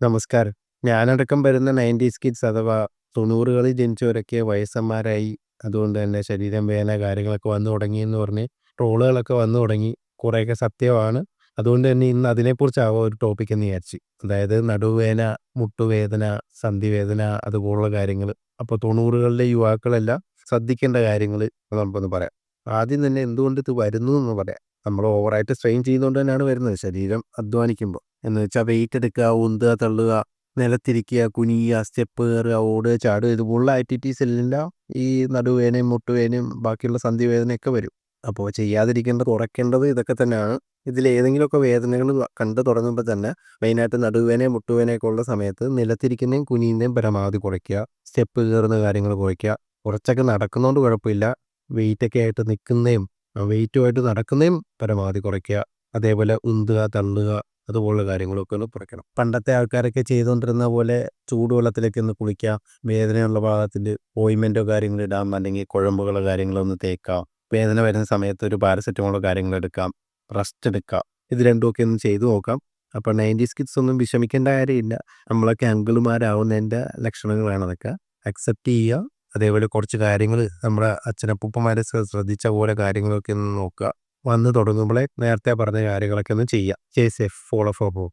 നമസ്കാരം. ഞാനടക്കം വരുന്ന 90സ് കിഡ്സ് അഥവാ 90കളിൽ ജനിച്ചവരൊക്കെ വയസ്സന്മാരായി. അതുകൊണ്ട് തന്നെ ശരീരം വേദന കാര്യങ്ങളൊക്കെ വന്നു തുടങ്ങിയെന്ന് പറഞ്ഞ് ട്രോളുകളൊക്കെ വന്നു തുടങ്ങി. കുറേയൊക്കെ സത്യമാണ്. അതുകൊണ്ട് തന്നെ ഇന്ന് അതിനെക്കുറിച്ചാവാം ഒരു ടോപ്പിക് എന്ന് വിചാരിച്ച്. അതായത് നടുവേദന, മുട്ടുവേദന, സന്ധിവേദന അതുപോലുള്ള കാര്യങ്ങൾ. അപ്പോൾ 90കളിലെ യുവാക്കളെല്ലാം ശ്രദ്ധിക്കേണ്ട കാര്യങ്ങൾ നമുക്കൊന്ന് പറയാം. ആദ്യം തന്നെ എന്തുകൊണ്ട് ഇത് വരുന്നു എന്ന് പറയാം. നമ്മൾ ഓവറായിട്ട് സ്ട്രെയിൻ ചെയ്യുന്നതുകൊണ്ട് തന്നെയാണ് വരുന്നത്. ശരീരം അധ്വാനിക്കുമ്പോൾ. എന്ന് വെച്ചാൽ വെയിറ്റ് എടുക്കുക, ഉന്തുക, തള്ളുക, നിലത്തിരിക്കുക, കുനിയുക, സ്റ്റെപ്പ് കയറുക, ഓടുക, ചാടുക ഇതുപോലുള്ള ആക്ടിവിറ്റീസ് എല്ലാം ഈ നടുവേദനയും മുട്ടുവേദനയും ബാക്കിയുള്ള സന്ധിവേദനയൊക്കെ വരും. അപ്പോൾ ചെയ്യാതിരിക്കേണ്ടത് കുറയ്ക്കേണ്ടത് ഇതൊക്കെ തന്നെയാണ്. ഇതിലേതെങ്കിലുമൊക്കെ വേദനകൾ കണ്ടു തുടങ്ങുമ്പോൾ തന്നെ മെയിനായിട്ട് നടുവേദനയും മുട്ടുവേദനയൊക്കെ ഉള്ള സമയത്ത് നിലത്തിരിക്കുന്നതും കുനിയുന്നതും പരമാവധി കുറയ്ക്കുക. സ്റ്റെപ്പ് കയറുന്ന കാര്യങ്ങൾ കുറയ്ക്കുക. കുറച്ചൊക്കെ നടക്കുന്നതുകൊണ്ട് കുഴപ്പമില്ല. വെയിറ്റൊക്കെ ആയിട്ട് നിൽക്കുന്നതും വെയിറ്റുമായിട്ട് നടക്കുന്നതും പരമാവധി കുറയ്ക്കുക. അതേപോലെ ഉന്തുക, തള്ളുക അതുപോലുള്ള കാര്യങ്ങളൊക്കെ ഒന്ന് കുറയ്ക്കണം. പണ്ടത്തെ ആൾക്കാരൊക്കെ ചെയ്തുകൊണ്ടിരുന്ന പോലെ ചൂടുവെള്ളത്തിലേക്ക് ഒന്ന് കുളിക്കുക. വേദനയുള്ള ഭാഗത്തിൽ ഓയിൻമെൻറ്റോ കാര്യങ്ങൾ ഇടാം, അല്ലെങ്കിൽ കുഴമ്പുകളോ കാര്യങ്ങളോ ഒന്ന് തേക്കാം. വേദന വരുന്ന സമയത്ത് ഒരു പാരസെറ്റമോളോ കാര്യങ്ങൾ എടുക്കാം. റെസ്റ്റ് എടുക്കാം. ഇത് രണ്ടുമൊക്കെ ഒന്ന് ചെയ്തു നോക്കാം. അപ്പോൾ 90സ് കിഡ്സ് ഒന്നും വിഷമിക്കേണ്ട കാര്യമില്ല. നമ്മളൊക്കെ അങ്കിളുമാരാവുന്നതിൻ്റെ ലക്ഷണങ്ങളാണ് അതൊക്കെ. അക്സെപ്റ്റ് ചെയ്യുക. അതേപോലെ കുറച്ച് കാര്യങ്ങൾ നമ്മുടെ അച്ഛനപ്പൂപ്പന്മാരെ ശ്രദ്ധിച്ച പോലെ കാര്യങ്ങളൊക്കെ ഒന്ന് നോക്കുക. വന്ന് തുടങ്ങുമ്പോഴേ നേരത്തെ പറഞ്ഞ കാര്യങ്ങളൊക്കെ ഒന്ന് ചെയ്യുക. Stay safe, follow for more.